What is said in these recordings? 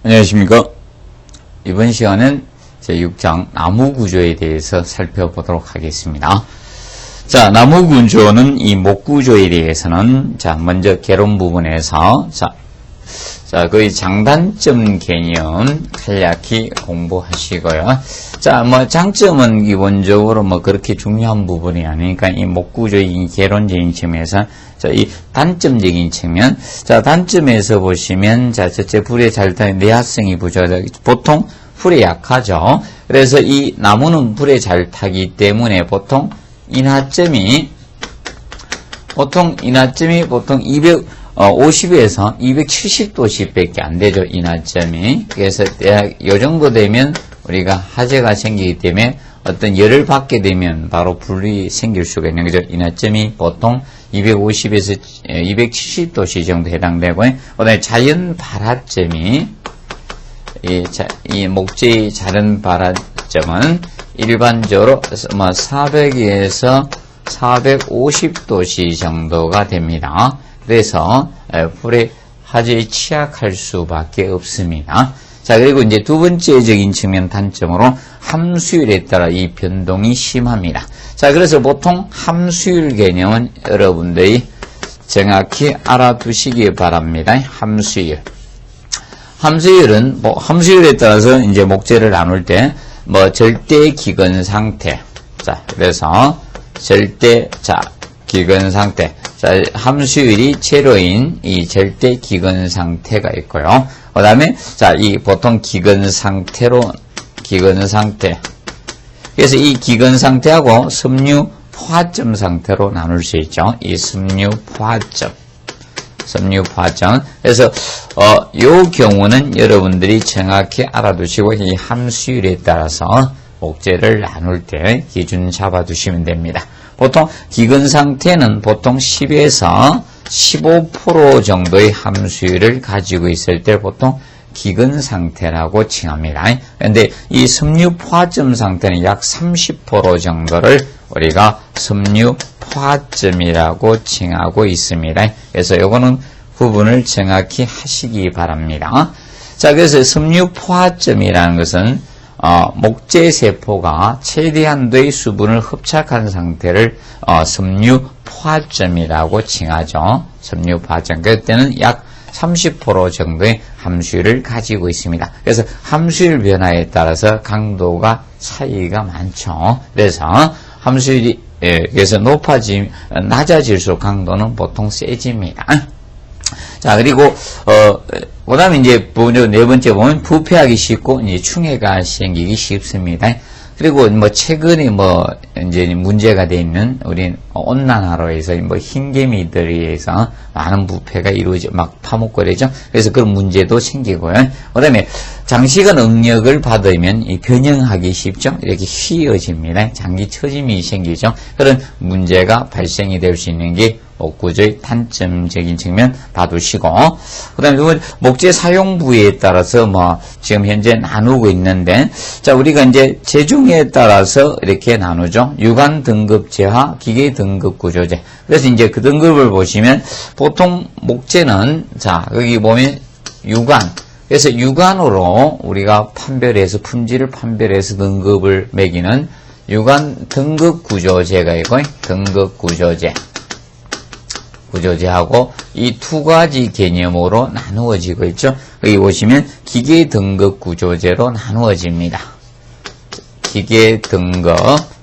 안녕하십니까. 이번 시간은 제6장 나무구조에 대해서 살펴보도록 하겠습니다. 자, 나무구조는 이 목구조에 대해서는 먼저 개론 부분에서 거의 장단점 개념 간략히 공부하시고요. 장점은 기본적으로 그렇게 중요한 부분이 아니니까 이 목구조의 이 개론적인 측면에서 이 단점적인 측면. 단점에서 보시면 첫째 불에 잘 타는 내화성이 부족하다. 보통 불에 약하죠. 그래서 이 나무는 불에 잘 타기 때문에 보통 인하점이 보통 250에서 270도씨밖에 안 되죠, 인하점이. 그래서 이 정도 되면 우리가 화재가 생기기 때문에 어떤 열을 받게 되면 바로 불이 생길 수가 있는 거죠. 인하점이 보통 250에서 270도씨 정도 해당되고, 그다음에 자연 발화점이 이 목재의 자연 발화점은 일반적으로 400에서 450도씨 정도가 됩니다. 그래서 불에 화재에 취약할 수밖에 없습니다. 그리고 이제 두 번째적인 측면 단점으로 함수율에 따라 이 변동이 심합니다. 그래서 보통 함수율 개념은 여러분들이 정확히 알아두시기 바랍니다. 함수율은 함수율에 따라서 이제 목재를 나눌 때 절대 기근 상태. 그래서 절대 기근 상태. 함수율이 제로인 이 절대 기근 상태가 있고요. 그 다음에, 이 보통 기근 상태. 그래서 이 기근 상태하고 섬유 포화점 상태로 나눌 수 있죠. 이 섬유 포화점. 그래서, 요 경우는 여러분들이 정확히 알아두시고 이 함수율에 따라서 목재를 나눌 때 기준 잡아두시면 됩니다. 보통 기근 상태는 보통 10에서 15% 정도의 함수율을 가지고 있을 때 보통 기근 상태라고 칭합니다. 그런데 이 섬유 포화점 상태는 약 30% 정도를 우리가 섬유 포화점이라고 칭하고 있습니다. 그래서 요거는 구분을 정확히 하시기 바랍니다. 그래서 섬유 포화점이라는 것은 목재 세포가 최대한도의 수분을 흡착한 상태를 섬유 포화점이라고 칭하죠. 섬유 포화점. 그때는 약 30% 정도의 함수율을 가지고 있습니다. 그래서 함수율 변화에 따라서 강도가 차이가 많죠. 그래서 함수율이 그래서 낮아질수록 강도는 보통 세집니다. 그리고 그 다음에 이제 네 번째 보면 부패하기 쉽고 이제 충해가 생기기 쉽습니다. 그리고 최근에 이제 문제가 돼 있는 우리 온난화로 해서 흰개미들에 의해서 많은 부패가 파목거리죠. 그래서 그런 문제도 생기고요. 그 다음에 장시간 응력을 받으면 변형하기 쉽죠. 이렇게 휘어집니다. 장기 처짐이 생기죠. 그런 문제가 발생이 될 수 있는 게 목구조의 단점적인 측면 봐두시고, 그 다음에 두 번째, 목재 사용 부위에 따라서 지금 현재 나누고 있는데, 우리가 이제 재중에 따라서 이렇게 나누죠. 유관 등급재와 기계 등급 구조재. 그래서 이제 그 등급을 보시면, 보통 목재는, 여기 보면 유관. 그래서 유관으로 우리가 판별해서, 품질을 판별해서 등급을 매기는 유관 등급 구조재가 있고, 등급 구조재하고 이 두 가지 개념으로 나누어지고 있죠. 여기 보시면 기계 등급 구조재로 나누어집니다.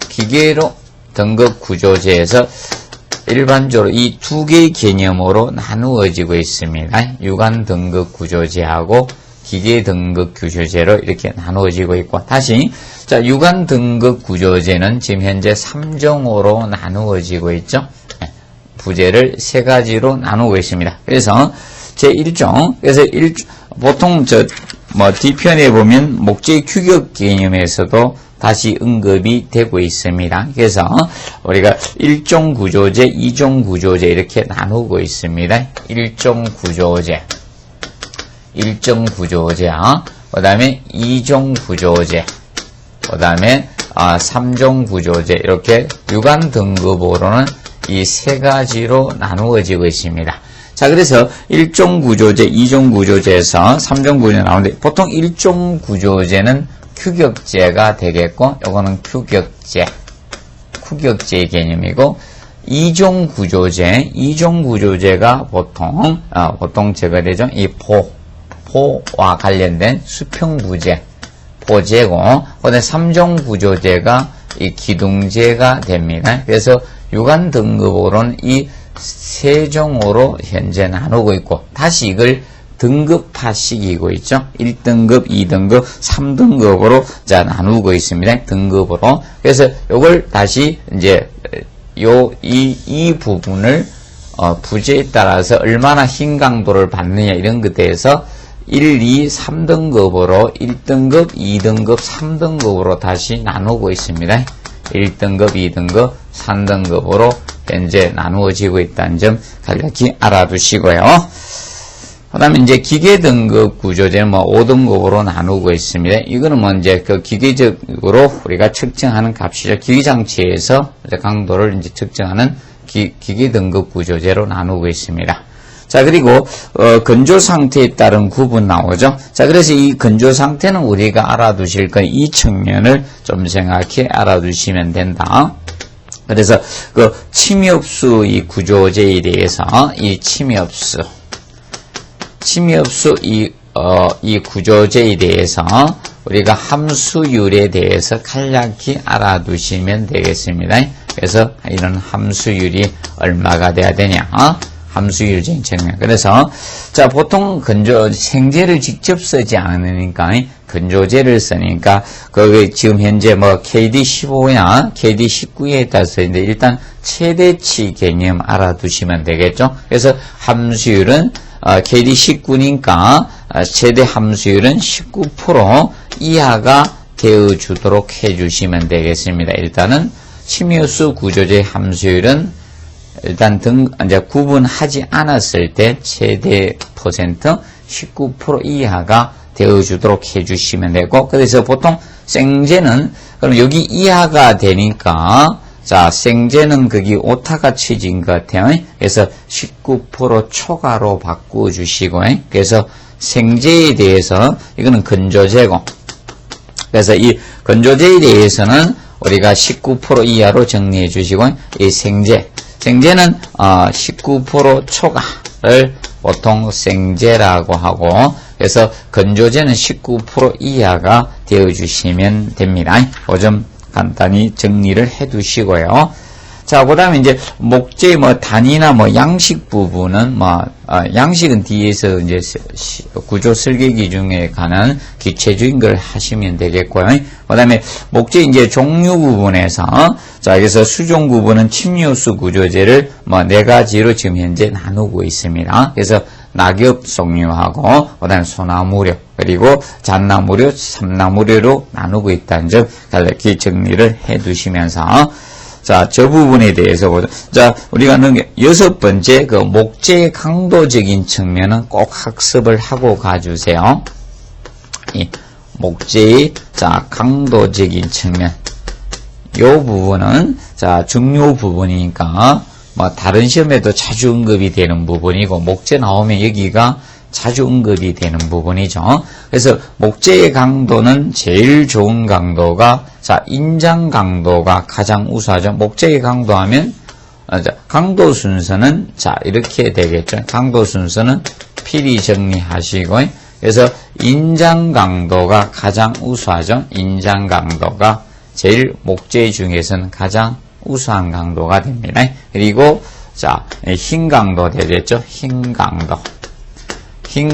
기계로 등급 구조재에서 일반적으로 이 두 개의 개념으로 나누어지고 있습니다. 유관 등급 구조재하고 기계 등급 구조재로 이렇게 나누어지고 있고, 다시 유관 등급 구조재는 지금 현재 3종으로 나누어지고 있죠. 부재를 세 가지로 나누고 있습니다. 그래서 제1종, 그래서 보통 뒤편에 보면 목재 규격 개념에서도 다시 언급이 되고 있습니다. 그래서 우리가 1종 구조재, 2종 구조재 이렇게 나누고 있습니다. 1종 구조재, 그 다음에 2종 구조재, 그 다음에 3종 구조재, 이렇게 유관 등급으로는 이 세 가지로 나누어지고 있습니다. 자, 그래서 1종 구조제, 2종 구조제에서 3종 구조제 나오는데, 보통 1종 구조제는 규격제가 되겠고, 요거는 규격제의 개념이고, 2종 구조제가 보통 제가 되죠. 이 포와 관련된 수평부제, 포제고, 그다음에 3종 구조제가 이 기둥제가 됩니다. 그래서 유관 등급으로는 이 세 종으로 현재 나누고 있고, 다시 이걸 등급화시키고 있죠. 1등급, 2등급, 3등급으로 자 나누고 있습니다. 등급으로. 그래서 요걸 다시 이제 이 부분을 부재에 따라서 얼마나 힘 강도를 받느냐 이런 것에 대해서 1, 2, 3등급으로 1등급, 2등급, 3등급으로 다시 나누고 있습니다. 1등급, 2등급, 3등급으로 현재 나누어지고 있다는 점 간략히 알아두시고요. 그 다음에 이제 기계 등급 구조제는 5등급으로 나누고 있습니다. 이거는 이제 그 기계적으로 우리가 측정하는 값이죠. 기계장치에서 강도를 이제 측정하는 기계 등급 구조제로 나누고 있습니다. 자, 그리고 건조 상태에 따른 구분 나오죠. 자, 그래서 이 건조 상태는 우리가 알아두실 건 이 측면을 좀 정확히 알아두시면 된다. 그래서 그 침엽수 이 구조제에 대해서 이 침엽수 이 구조제에 대해서 우리가 함수율에 대해서 간략히 알아두시면 되겠습니다. 그래서 이런 함수율이 얼마가 돼야 되냐? 함수율적인 측면. 그래서 자, 보통 생제를 직접 쓰지 않으니까 건조제를 쓰니까 거기 지금 현재 KD15냐 KD19에 따라서 있는데 일단 최대치 개념 알아두시면 되겠죠. 그래서 함수율은 KD19니까 최대 함수율은 19% 이하가 되어주도록 해주시면 되겠습니다. 일단은 침엽수 구조제 함수율은 일단 이제 구분하지 않았을 때 최대 퍼센트 19% 이하가 되어주도록 해주시면 되고, 그래서 보통 생제는 그럼 여기 이하가 되니까 자, 생제는 거기 오타가 쳐진 것 같아요. 그래서 19% 초과로 바꿔주시고, 그래서 생제에 대해서 이거는 건조제고, 그래서 이 건조제에 대해서는 우리가 19% 이하로 정리해 주시고, 이 생제는 19% 초과를 보통 생제라고 하고, 그래서 건조제는 19% 이하가 되어주시면 됩니다. 그 점 간단히 정리를 해두시고요. 자, 그 다음에 이제 목재 단위나 양식 부분은 양식은 뒤에서 이제 구조 설계기 중에 관한 기체적인 걸 하시면 되겠고요. 그 다음에 목재 이제 종류 부분에서 자, 그래서 수종 부분은 침엽수 구조제를 4가지로 지금 현재 나누고 있습니다. 그래서 낙엽 종류하고 그다음에 소나무류 그리고 잣나무류, 삼나무류로 나누고 있다는 점 간략히 정리를 해두시면서 자, 저 부분에 대해서 보자. 자, 우리가 하는 게 6번째 그 목재의 강도적인 측면은 꼭 학습을 하고 가주세요. 이 목재의 자 강도적인 측면 요 부분은 자 중요 부분이니까 다른 시험에도 자주 언급이 되는 부분이고 목재 나오면 여기가 자주 언급이 되는 부분이죠. 그래서 목재의 강도는 제일 좋은 강도가 자 인장 강도가 가장 우수하죠. 목재의 강도하면 강도 순서는 자 이렇게 되겠죠. 강도 순서는 필히 정리하시고 그래서 인장 강도가 가장 우수하죠. 인장 강도가 제일 목재 중에서는 가장 우수한 강도가 됩니다. 그리고 자 힘 강도 되겠죠. 힘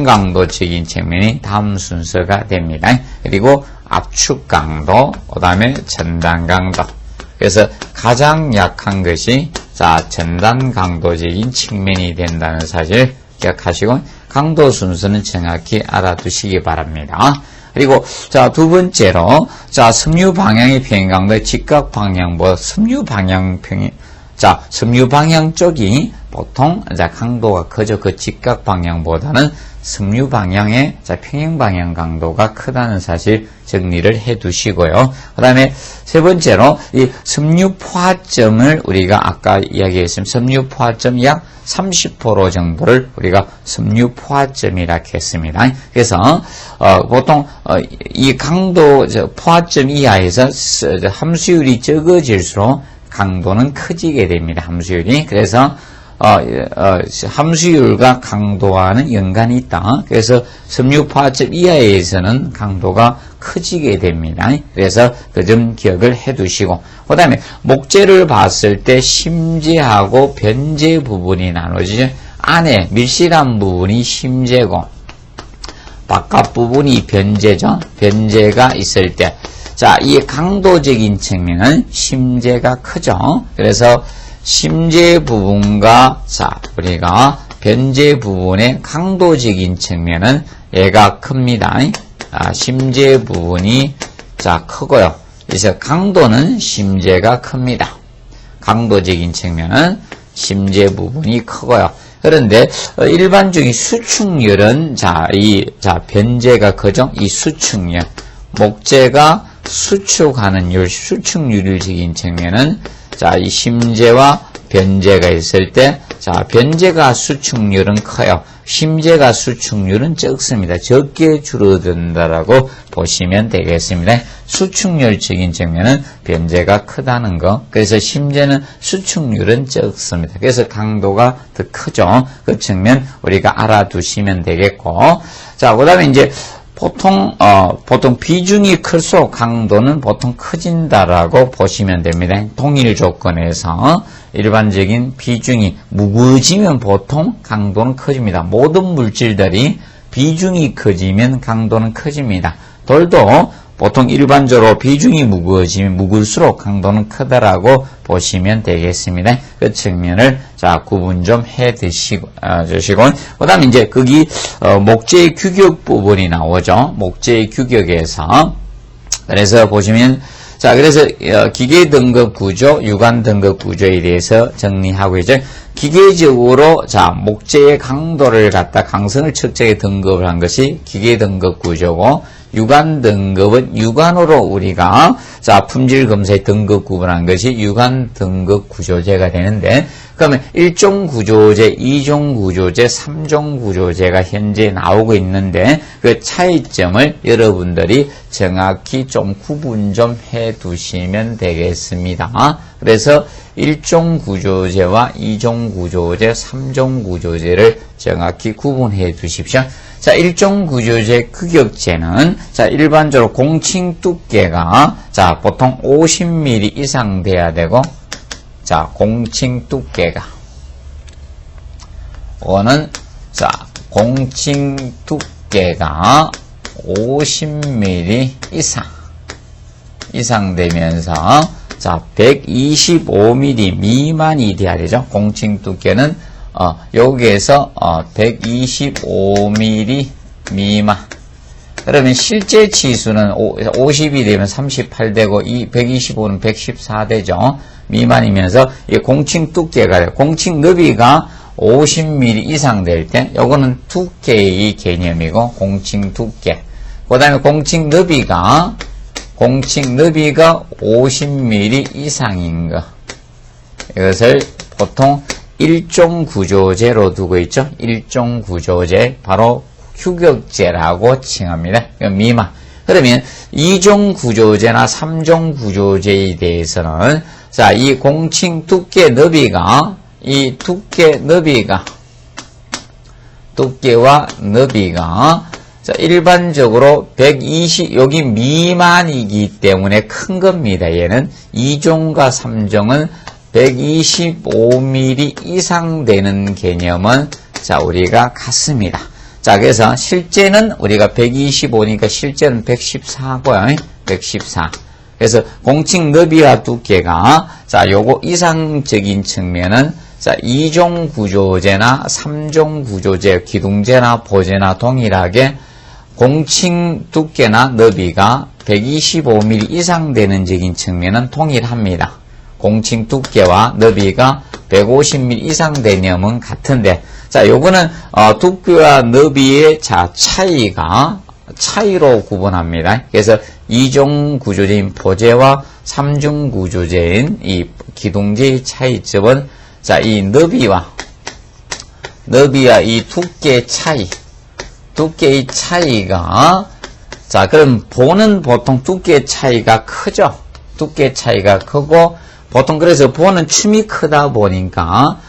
강도적인 측면이 다음 순서가 됩니다. 그리고 압축 강도, 그 다음에 전단 강도. 그래서 가장 약한 것이 자 전단 강도적인 측면이 된다는 사실 기억하시고 강도 순서는 정확히 알아두시기 바랍니다. 그리고 자 두 번째로 자 섬유 방향의 평행 강도 직각 방향보다 섬유 방향 평행 자 섬유 방향 쪽이 보통 자 강도가 커져 그 직각 방향보다는 섬유 방향의 평행 방향 강도가 크다는 사실 정리를 해 두시고요. 그 다음에 세 번째로 이 섬유 포화점을 우리가 아까 이야기했습니다. 섬유 포화점 약 30% 정도를 우리가 섬유 포화점이라 했습니다. 그래서 보통 이 강도 포화점 이하에서 함수율이 적어질수록 강도는 커지게 됩니다. 함수율이. 그래서 함수율과 강도와는 연관이 있다. 그래서 섬유 포화점 이하에서는 강도가 커지게 됩니다. 그래서 그 점 기억을 해 두시고, 그 다음에 목재를 봤을 때 심재하고 변재 부분이 나눠지죠. 안에 밀실한 부분이 심재고 바깥 부분이 변재죠. 변재가 있을 때, 자, 이 강도적인 측면은 심재가 크죠. 그래서 심재 부분과 우리가 변재 부분의 강도적인 측면은 얘가 큽니다. 심재 부분이 크고요. 그래서 강도는 심재가 큽니다. 강도적인 측면은 심재 부분이 크고요. 그런데 일반적인 수축률은 변재가 크죠. 이 수축률, 목재가 수축하는 율, 수축률적인 측면은 이 심재와 변재가 있을 때, 변재가 수축률은 커요. 심재가 수축률은 적습니다. 적게 줄어든다라고 보시면 되겠습니다. 수축률적인 측면은 변재가 크다는 거. 그래서 심재는 수축률은 적습니다. 그래서 강도가 더 크죠. 그 측면 우리가 알아두시면 되겠고. 자, 그 다음에 이제 보통 비중이 클수록 강도는 보통 커진다라고 보시면 됩니다. 동일 조건에서 일반적인 비중이 무거워지면 보통 강도는 커집니다. 모든 물질들이 비중이 커지면 강도는 커집니다. 돌도 보통 일반적으로 비중이 무거울수록 강도는 크다라고 보시면 되겠습니다. 그 측면을 구분 좀 해 주시고, 그 다음에 이제 거기 목재의 규격 부분이 나오죠. 목재의 규격에서. 그래서 보시면, 그래서 기계 등급 구조, 유관 등급 구조에 대해서 정리하고 있죠. 기계적으로 목재의 강도를 강성을 측정해 등급을 한 것이 기계 등급 구조고, 유관 등급은 유관으로 우리가 품질 검사의 등급 구분한 것이 유관 등급 구조제가 되는데, 그러면 1종 구조제, 2종 구조제, 3종 구조제가 현재 나오고 있는데 그 차이점을 여러분들이 정확히 좀 구분 좀 해 두시면 되겠습니다. 그래서 1종 구조제와 2종 구조제, 3종 구조제를 정확히 구분해 두십시오. 1종 구조제 규격제는 일반적으로 공칭 두께가 보통 50mm 이상 돼야 되고, 공칭 두께가 공칭 두께가 50mm 이상 되면서 125mm 미만이 돼야 되죠. 공칭 두께는 여기에서 125mm 미만. 그러면 실제 치수는 50이 되면 38되고 125는 114되죠. 미만이면서 이 공칭 두께가 돼요. 공칭 너비가 50mm 이상 될 때 요거는 두께의 개념이고 공칭 두께. 그 다음에 공칭 너비가 50mm 이상인 거. 이것을 보통 1종 구조제로 두고 있죠. 1종 구조제, 바로 규격제라고 칭합니다. 미만. 그러면 2종 구조제나 3종 구조제에 대해서는 이 공칭 두께 너비가, 이 두께와 너비가 일반적으로 120, 여기 미만이기 때문에 큰 겁니다. 얘는 2종과 3종은 125mm 이상 되는 개념은 우리가 같습니다. 그래서 실제는 우리가 125니까 실제는 114고요. 114. 그래서 공칭 너비와 두께가 요거 이상적인 측면은 2종 구조제나 3종 구조제, 기둥제나 보제나 동일하게 공칭 두께나 너비가 125mm 이상 되는 적인 측면은 동일합니다. 공칭 두께와 너비가 150mm 이상 되냐면 같은데, 자, 요거는, 두께와 너비의 차이로 구분합니다. 그래서 2종 구조제인 보제와 3중 구조제인 이 기둥제의 차이점은, 자, 이 너비와 이 두께의 차이가, 자, 그럼 보는 보통 두께의 차이가 크죠? 두께의 차이가 크고, 보통 그래서 보는 춤이 크다 보니까,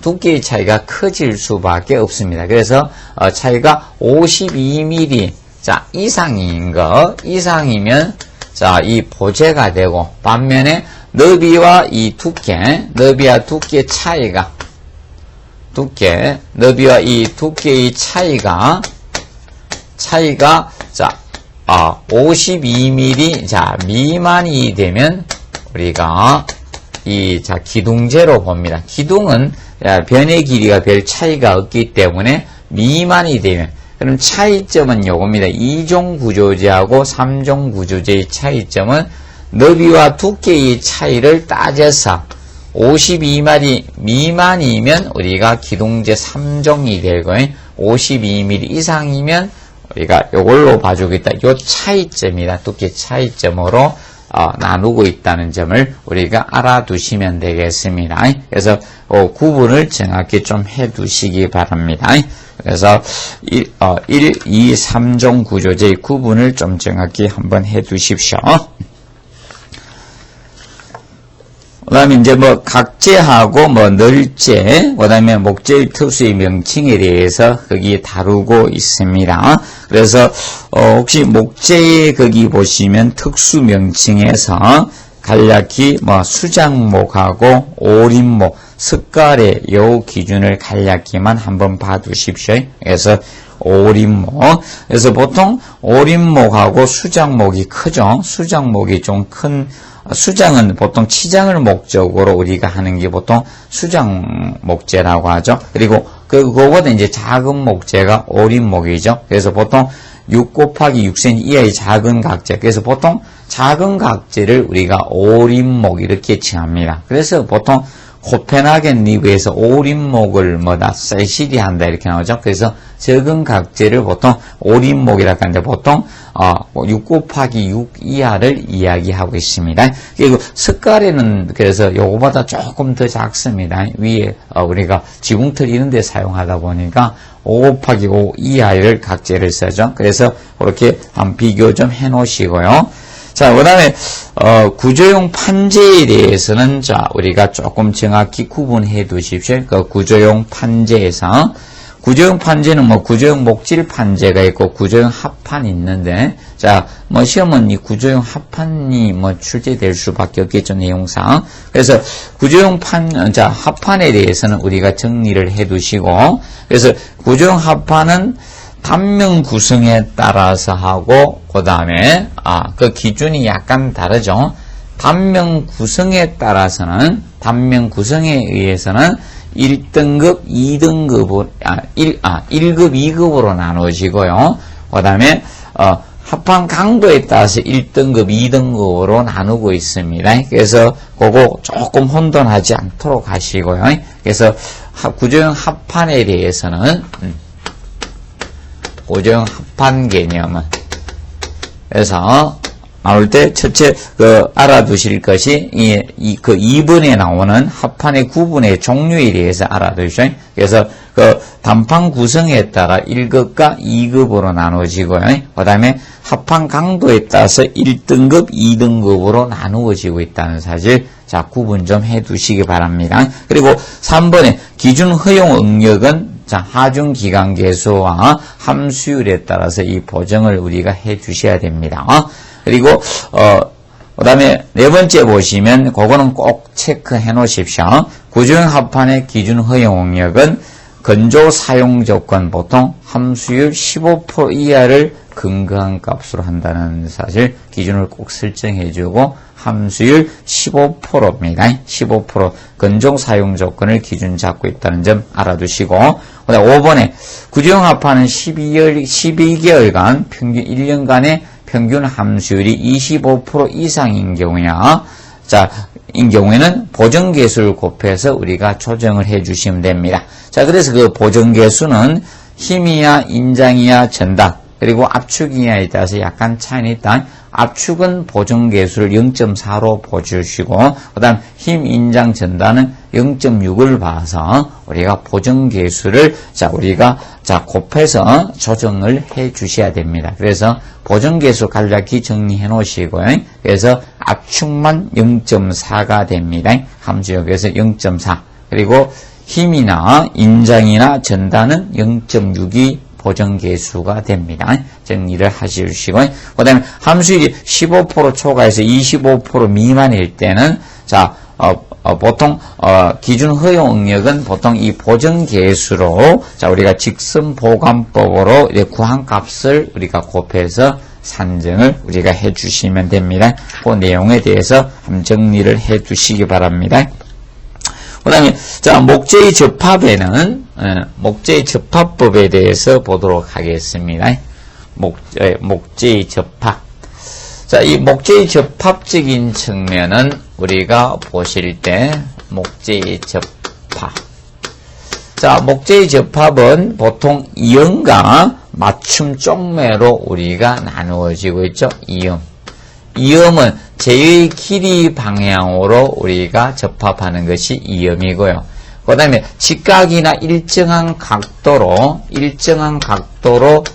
두께의 차이가 커질 수밖에 없습니다. 그래서, 차이가 52mm, 자, 이상이면, 자, 이 보제가 되고, 반면에, 너비와 두께의 차이가, 너비와 이 두께의 차이가, 자, 52mm, 자, 미만이 되면, 우리가, 기둥제로 봅니다. 기둥은, 변의 길이가 별 차이가 없기 때문에, 미만이 되면, 그럼 차이점은 요겁니다. 2종 구조제하고 3종 구조제의 차이점은, 너비와 두께의 차이를 따져서, 52mm 미만이면 우리가 기둥제 3종이 되고 52mm 이상이면 우리가 요걸로 봐주겠다. 요 차이점이다. 두께 차이점으로 나누고 있다는 점을 우리가 알아두시면 되겠습니다. 그래서 구분을 정확히 좀 해두시기 바랍니다. 그래서 1, 2, 3종 구조제의 구분을 좀 정확히 한번 해두십시오. 그 다음에 이제 각제하고 널제, 그 다음에 목재의 특수의 명칭에 대해서 거기 다루고 있습니다. 그래서, 혹시 목재의 거기 보시면 특수 명칭에서 간략히 수장목하고 오림목, 석가래 요 기준을 간략히만 한번 봐두십시오. 그래서 오림목. 그래서 보통 오림목하고 수장목이 크죠. 수장목이 좀 큰, 수장은 보통 치장을 목적으로 우리가 하는 게 보통 수장 목재라고 하죠. 그리고 그거보다 이제 작은 목재가 오림목이죠. 그래서 보통 6 곱하기 6cm 이하의 작은 각재. 그래서 보통 작은 각재를 우리가 오림목 이렇게 칭합니다. 그래서 보통 코펜하겐 리그에서 오림목을 셀시디 한다 이렇게 나오죠. 그래서 적은 각재를 보통 오림목이라고 하는데 보통 6 곱하기 6 이하를 이야기하고 있습니다. 그리고 석가래는 그래서 요거보다 조금 더 작습니다. 위에 우리가 지붕틀 이런 데 사용하다 보니까 5 곱하기 5 이하를 각재를 쓰죠. 그래서 그렇게 한번 비교 좀 해 놓으시고요. 자, 그 다음에, 구조용 판재에 대해서는, 자, 우리가 조금 정확히 구분해 두십시오. 그 구조용 판재에서, 구조용 판재는 구조용 목질 판재가 있고, 구조용 합판이 있는데, 자, 시험은 이 구조용 합판이 출제될 수밖에 없겠죠, 내용상. 그래서, 구조용 합판에 대해서는 우리가 정리를 해 두시고, 그래서, 구조용 합판은, 단면 구성에 따라서 하고, 그 다음에, 그 기준이 약간 다르죠. 단면 구성에 따라서는, 단면 구성에 의해서는 1등급, 2등급으로, 1급, 2급으로 나눠지고요. 그 다음에, 합판 강도에 따라서 1등급, 2등급으로 나누고 있습니다. 그래서, 그거 조금 혼돈하지 않도록 하시고요. 그래서, 구조형 합판에 대해서는, 구조형 합판 개념은 그래서 나올 때 첫째 알아두실 것이 그 2번에 나오는 합판의 구분의 종류에 대해서 알아두시죠. 그래서 그 단판 구성에 따라 1급과 2급으로 나누어지고요. 그 다음에 합판 강도에 따라서 1등급, 2등급으로 나누어지고 있다는 사실, 자, 구분 좀 해 두시기 바랍니다. 그리고 3번에 기준 허용 응력은 자, 하중 기간 계수와 함수율에 따라서 이 보정을 우리가 해 주셔야 됩니다. 그리고, 그 다음에 네 번째 보시면, 그거는 꼭 체크해 놓으십시오. 구조형 합판의 기준 허용 응력은 건조 사용 조건 보통 함수율 15% 이하를 근거한 값으로 한다는 사실, 기준을 꼭 설정해 주고, 함수율 15%입니다. 15% 건조 사용 조건을 기준 잡고 있다는 점 알아두시고, 그 다음 5번에 구조형 합판은 12개월간 평균 1년간의 평균 함수율이 25% 이상인 경우야. 자, 인 경우에는 보정계수를 곱해서 우리가 조정을 해 주시면 됩니다. 자, 그래서 그 보정계수는 힘이야, 인장이야, 전단, 그리고 압축이냐에 따라서 약간 차이는 있다. 압축은 보정계수를 0.4로 보주시고, 그 다음 힘, 인장, 전단은 0.6을 봐서 우리가 보정계수를 우리가 곱해서 조정을 해 주셔야 됩니다. 그래서 보정계수 간략히 정리해 놓으시고요. 그래서 압축만 0.4가 됩니다. 함수역에서 0.4. 그리고 힘이나 인장이나 전단은 0.6이 보정계수가 됩니다. 정리를 하시고, 그 다음에 함수율이 15% 초과해서 25% 미만일 때는, 보통, 기준 허용 응력은 보통 이 보정계수로, 우리가 직선보관법으로 구한 값을 우리가 곱해서 산정을 우리가 해 주시면 됩니다. 그 내용에 대해서 한번 정리를 해 두시기 바랍니다. 그 다음에, 목재의 접합에는, 목재의 접합법에 대해서 보도록 하겠습니다. 목재의 접합. 이 목재의 접합적인 측면은 우리가 보실 때, 목재의 접합. 목재의 접합은 보통 이음과 맞춤 쪽매로 우리가 나누어지고 있죠. 이음은 제의 길이 방향으로 우리가 접합하는 것이 이음이고요. 그 다음에 직각이나 일정한 각도로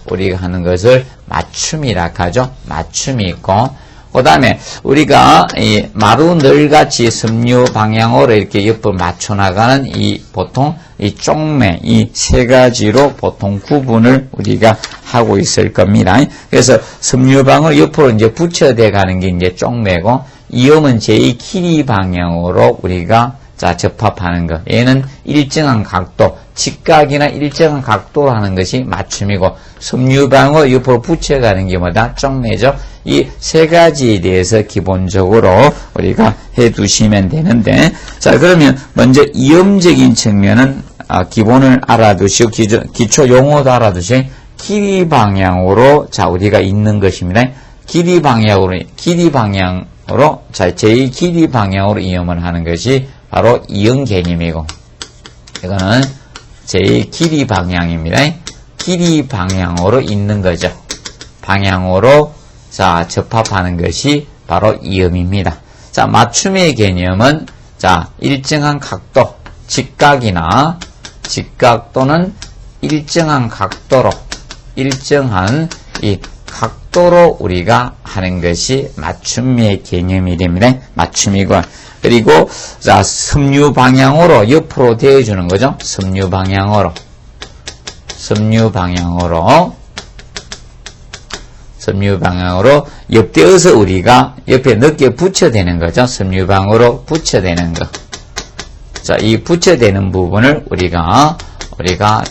우리가 하는 것을 맞춤이라 하죠. 맞춤이 있고, 그 다음에 우리가 이 마루늘같이 섬유 방향으로 이렇게 옆을 맞춰나가는 보통 이 쪽매, 이 세 가지로 보통 구분을 우리가 하고 있을 겁니다. 그래서 섬유방을 옆으로 이제 붙여대 가는 게 이제 쪽매고, 이음은 제2 길이 방향으로 우리가 접합하는 것. 얘는 일정한 각도, 직각이나 일정한 각도로 하는 것이 맞춤이고, 섬유방을 옆으로 붙여가는 게 뭐다? 쪽매죠. 이 세 가지에 대해서 기본적으로 우리가 해 두시면 되는데, 그러면 먼저 이음적인 측면은 기본을 알아두시고, 기초 용어도 알아두시고, 길이 방향으로 우리가 있는 것입니다. 길이 방향으로 제2 길이 방향으로 이음을 하는 것이 바로 이음 개념이고, 이거는 제2 길이 방향입니다. 길이 방향으로 있는 거죠. 방향으로 접합하는 것이 바로 이음입니다. 맞춤의 개념은 일정한 각도, 직각 또는 일정한 각도로 우리가 하는 것이 맞춤의 개념이 됩니다. 맞춤이고, 그리고 섬유 방향으로 옆으로 대어주는 거죠. 섬유 방향으로 옆대어서 우리가 옆에 늦게 붙여대는 거죠. 섬유방으로 붙여대는 거. 이 붙여대는 부분을 우리가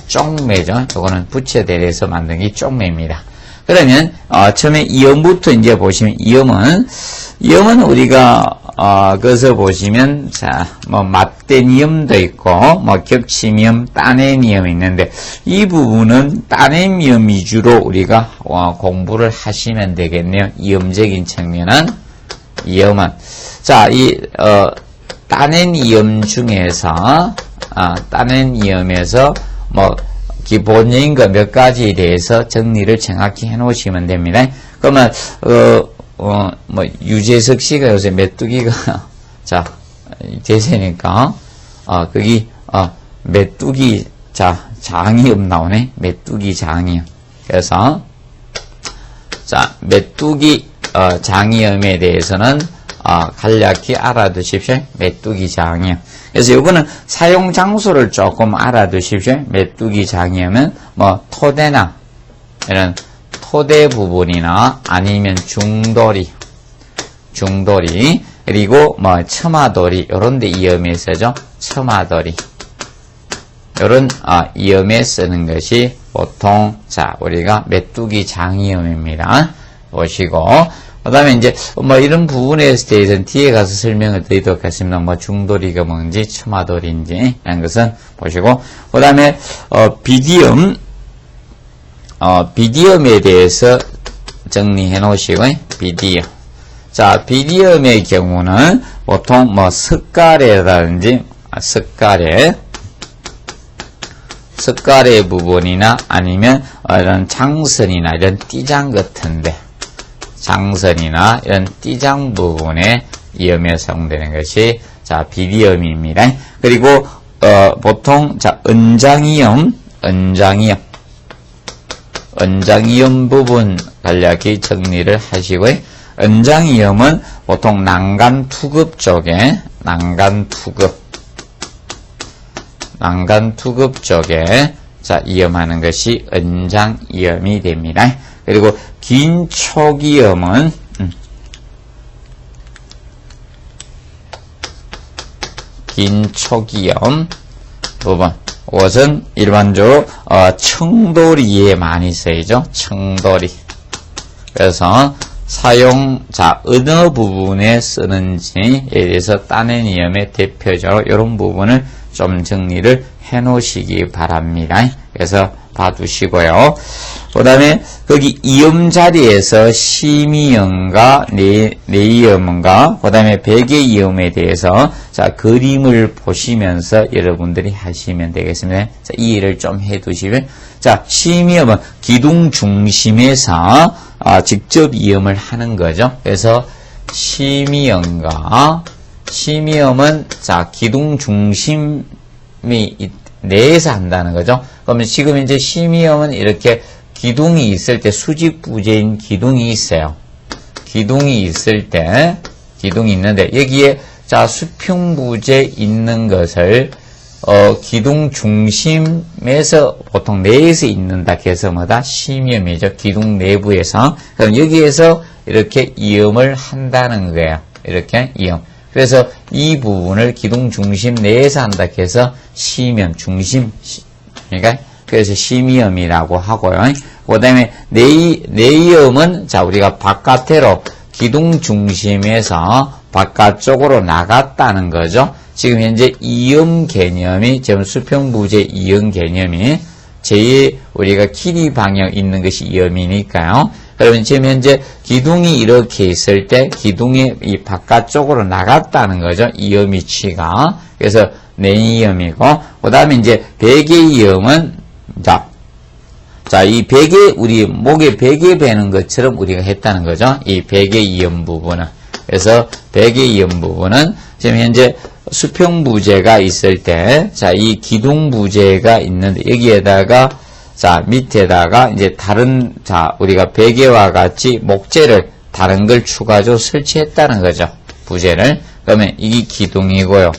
쪽매죠. 이거는 붙여대서 만든 게 쪽매입니다. 그러면 처음에 이음부터 이제 보시면 이음은 우리가 그래서 보시면 맞댄 이음도 있고 겹침 이음, 따낸 이음이 있는데, 이 부분은 따낸 이음 위주로 우리가 공부를 하시면 되겠네요. 이음적인 측면은 따낸 이음 중에서 따낸 이음에서 기본적인 것 몇 가지에 대해서 정리를 정확히 해 놓으시면 됩니다. 그러면 유재석 씨가 요새 메뚜기가 대세니까 거기 메뚜기 장이음 나오네. 메뚜기 장이음. 그래서 메뚜기 장이음에 대해서는 간략히 알아두십시오. 메뚜기 장이음. 그래서 이거는 사용 장소를 조금 알아두십시오. 메뚜기 장이음은 토대나 이런 토대 부분이나 아니면 중도리 그리고 처마도리 이런 데 이음에 쓰죠. 처마도리 이런 이음에 쓰는 것이 보통 우리가 메뚜기 장이음입니다. 보시고, 그 다음에 이제 이런 부분에 대해서는 뒤에 가서 설명을 드리도록 하겠습니다. 중도리가 뭔지 처마도리인지 이런 것은 보시고, 그 다음에 비디엄에 대해서 정리해 놓으시고, 비디엄. 자, 비리염의 경우는 보통 뭐 석가래라든지 석가래 부분이나 아니면 이런 장선이나 이런 띠장 같은데 장선이나 이런 띠장 부분에 이염이 사용되는 것이 자, 비리염입니다. 그리고 보통 자, 은장이염 부분 간략히 정리를 하시고요. 은장이염은 보통 난간 투급 쪽에 자, 이염하는 것이 은장이염이 됩니다. 그리고 긴촉이염은 긴촉이염 부분 이것은 일반적으로 청도리에 많이 쓰이죠. 청도리. 그래서 자, 어느 부분에 쓰는지에 대해서 따낸 이염의 대표적으로 이런 부분을 좀 정리를 해 놓으시기 바랍니다. 그래서 봐두시고요. 그 다음에 거기 이염 자리에서 심이염과 내이염과 그 다음에 백의이염에 대해서 자, 그림을 보시면서 여러분들이 하시면 되겠습니다. 자, 이해를 좀 해 두시면 자, 심이염은 기둥 중심에서 직접 이염을 하는 거죠. 그래서 심이염은 자, 기둥 중심이 내에서 한다는 거죠. 그러면 지금 이제 심이염은 이렇게 기둥이 있을 때 수직부재인 기둥이 있어요. 기둥이 있는데 여기에 자, 수평부재 있는 것을 기둥 중심에서 보통 내에서 있는다 해서 뭐다? 심이염이죠. 기둥 내부에서. 그럼 여기에서 이렇게 이염을 한다는 거예요. 이렇게 이염. 그래서 이 부분을 기둥 중심 내에서 한다 해서 심이염, 그러니까 그래서 심이염이라고 하고요. 그 다음에 내이염은 자, 우리가 바깥으로 기둥 중심에서 바깥쪽으로 나갔다는 거죠. 지금 현재 이염 개념이 지금 수평부재 이염 개념이 제일 우리가 길이 방향 있는 것이 이염이니까요. 그러면 지금 현재 기둥이 이렇게 있을 때 기둥이 이 바깥쪽으로 나갔다는 거죠. 이염 위치가. 그래서 내이염이고 그 다음에 이제 백의이염은 자, 이 베개, 우리 목에 베개 베는 것처럼 우리가 했다는 거죠. 이 백의이염 부분은. 그래서 백의이염 부분은 지금 현재 수평부재가 있을 때, 자, 이 기둥부재가 있는데, 여기에다가, 자, 밑에다가 이제 다른, 자, 우리가 베개와 같이 목재를 다른 걸 추가적으로 설치했다는 거죠. 부재를. 그러면 이게 기둥이고요.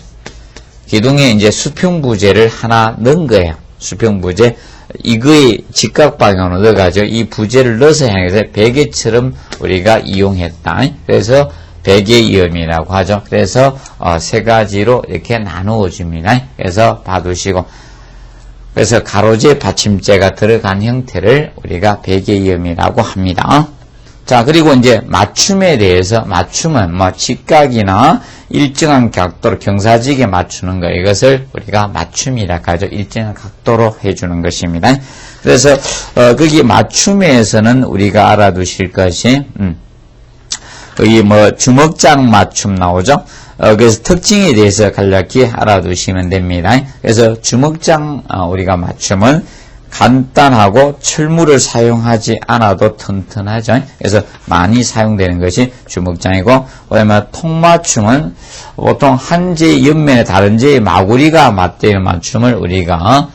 기둥에 이제 수평부재를 하나 넣은 거예요. 수평부재. 이거의 직각방향으로 넣어가지고 이 부재를 넣어서 향해서 베개처럼 우리가 이용했다. 그래서 백의이염이라고 하죠. 그래서 세 가지로 이렇게 나누어 줍니다. 그래서 봐두시고 그래서 가로재 받침재가 들어간 형태를 우리가 백의이염이라고 합니다. 자, 그리고 이제 맞춤에 대해서 맞춤은 뭐 직각이나 일정한 각도로 경사지게 맞추는 거 이것을 우리가 맞춤이라고 하죠. 일정한 각도로 해주는 것입니다. 그래서 거기 맞춤에서는 우리가 알아두실 것이 여기 뭐 주먹장 맞춤 나오죠. 그래서 특징에 대해서 간략히 알아두시면 됩니다. 그래서 주먹장 우리가 맞춤은 간단하고 철물을 사용하지 않아도 튼튼하죠. 그래서 많이 사용되는 것이 주먹장이고, 그다음에 통맞춤은 보통 한 제 옆면에 다른 제의 마구리가 맞대는 맞춤을 우리가